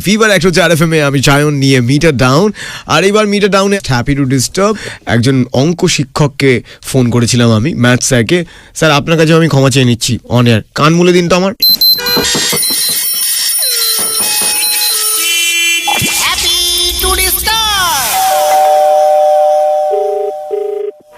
Fever 104 FM এ আমি সায়ন নিয়ে meter down. আর এবার মিটার ডাউনে হ্যাপি টু ডিস্টার্ব একজন অঙ্ক শিক্ষককে ফোন করেছিলাম আমি, ম্যাথ স্যারকে। স্যার আপনার কাছে আমি ক্ষমা চেয়ে নিচ্ছি অন এয়ার, কান মুলে দিন তো আমার।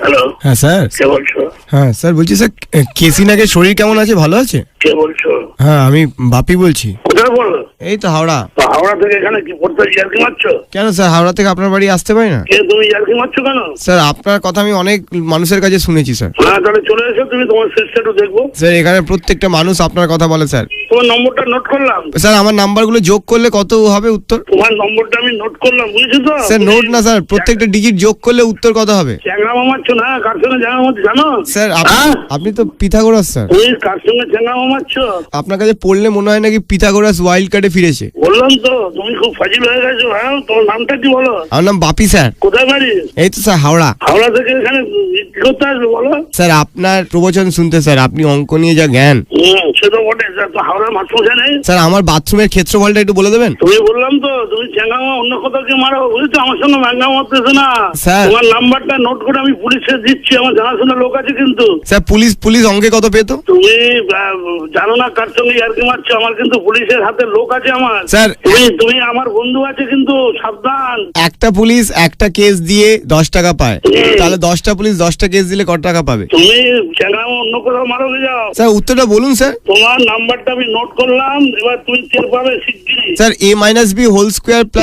হ্যালো, হ্যাঁ স্যার। কে বলছো? হ্যাঁ স্যার বলছি স্যার, কেসিনাকে শরীর কেমন আছে, ভালো আছে? কে বলছো? হ্যাঁ আমি বাপি বলছি। কোথায় বলো? এই তো হাওড়া। হাওড়া থেকে এখানে কি পড়তে ইয়ার্কি মারছো? কেন স্যার হাওড়া থেকে আপনার বাড়ি আসতে পারি না? কে তুমি ইয়ার্কি মারছো কেন? স্যার আপনার কথা আমি অনেক মানুষের কাছে শুনেছি স্যার। হ্যাঁ তাহলে চলে এসো, তুমি তোমার শেষটা একটু দেখবো। স্যার এখানে প্রত্যেকটা মানুষ আপনার কথা বলে স্যার। তোমার নম্বরটা নোট করলাম। স্যার আমার নাম্বারগুলো যোগ করলে কত হবে উত্তর? তোমার নম্বরটা আমি নোট করলাম, বুঝেছো তো? স্যার নোট না স্যার, প্রত্যেকটা ডিজিট যোগ করলে উত্তর কত হবে? চ্যাংড়া মারছো না? কার সঙ্গে চ্যাংড়া মারছো জানো? স্যার হ্যাঁ? আপনি তো পিথাগোরাস স্যার। তুমি কার সঙ্গে চ্যাংড়া মারছো? আপনার কাছে পড়লে মনে হয় নাকি পিথাগোরাস ওয়াইল্ড কার্ডে ফিরেছে। বললাম তো তুমি খুব ফাজিল হয়ে গেছো। হ্যাঁ, তোমার নামটা কি বলো? আমার নাম বাপি স্যার। কোথায় বাড়ি? এই তো স্যার হাওড়া। হাওড়া থেকে এখানে কি করতে আসবে বলো? স্যার আপনার প্রবচন শুনতে স্যার, আপনি অঙ্ক নিয়ে যা জ্ঞান। সে তো বটে, তো হাওড়ার মাস্টারমশাই নেই? স্যার আমার বাথরুমের ক্ষেত্রফলটা একটু বলে দেবেন? তুমি বললাম তো তুমি চ্যাংড়া অন্য কোথাও কে মারো, বুঝেছো? আমার সঙ্গে ম্যাঙ্গা মারতেছো না। স্যার। তোমার নাম্বারটা নোট করে আমি পুলিশে দিচ্ছি, আমার জানাশোনা লোক আছে কিন্তু। স্যার পুলিশ অঙ্কে কত পেতো? তুমি জানো না কার সঙ্গে ইয়ার্কি মারছো, আমার কিন্তু পুলিশের হাতে লোক আছে আমার। স্যার। তুমি আমার বন্ধু আছে কিন্তু, সাবধান। একটা পুলিশ একটা কেস দিয়ে 10 টাকা পায়, তাহলে 10টা পুলিশ 10টা কেস দিলে কত টাকা পাবে? তুমি চ্যাংড়া অন্য কোথাও মারো যাও। স্যার উত্তরটা বলুন স্যার। তোমার নাম্বারটা আমি নোট করলাম, এবার তুমি টের পাবে শিগগিরই। স্যার a-b²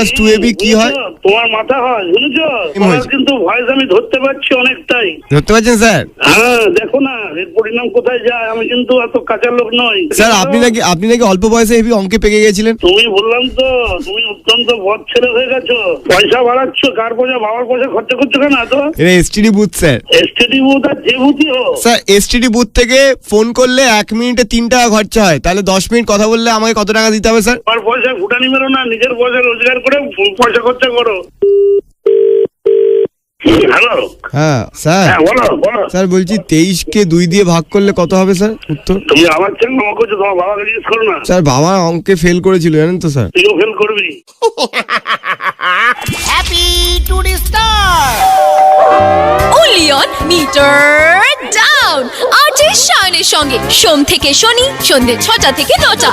+ 2ab কি হয়? তোমার মাথা হয়, বুঝেছো? তোমার কিন্তু ভয়েস আমি ধরতে পারছি অনেকটাই। ধরতে পারছেন স্যার? হ্যাঁ দেখো না এর পরিণাম কোথায় যায়, আমি কিন্তু এত কাঁচা লোক নই। স্যার আপনি নাকি অল্প বয়সে হেভি অঙ্কে পেকে গেছিলেন। তুমি বললাম তো তুমি অত্যন্ত বদ ছেলে হয়ে গেছো, পয়সা বাড়াচ্ছ, কার পয়সা? বাবার পয়সা খরচা করছো কেন এত? এটা STD booth sir. STD booth আর যে বুথই হোক স্যার, এসটিডি বুথ থেকে ফোন করলে 1 মিনিটে 3 টাকা খরচা হয়, তাহলে 10 মিনিট কথা বললে আমাকে কত টাকা দিতে হবে স্যার? আমার পয়সায় ফুটানি মেরো না, নিজের পয়সা রোজগার করে পয়সা খরচা করো। হ্যালো। হ্যাঁ স্যার। হ্যাঁ বলো বলো। স্যার বলছি 23কে 2 দিয়ে ভাগ করলে কত হবে স্যার উত্তর? তুমি আমার চ্যাংড়া আমাকে করছো, তোমার বাবাকে জিজ্ঞেস করো না। স্যার বাবা অঙ্কে ফেল করেছিল জানেন তো স্যার। তুইও ফেল করবি। Happy to the star! Only on Meter Down! RJ শায়নের সঙ্গে সোম থেকে শনি সন্ধ্যে 6টা থেকে 9টা।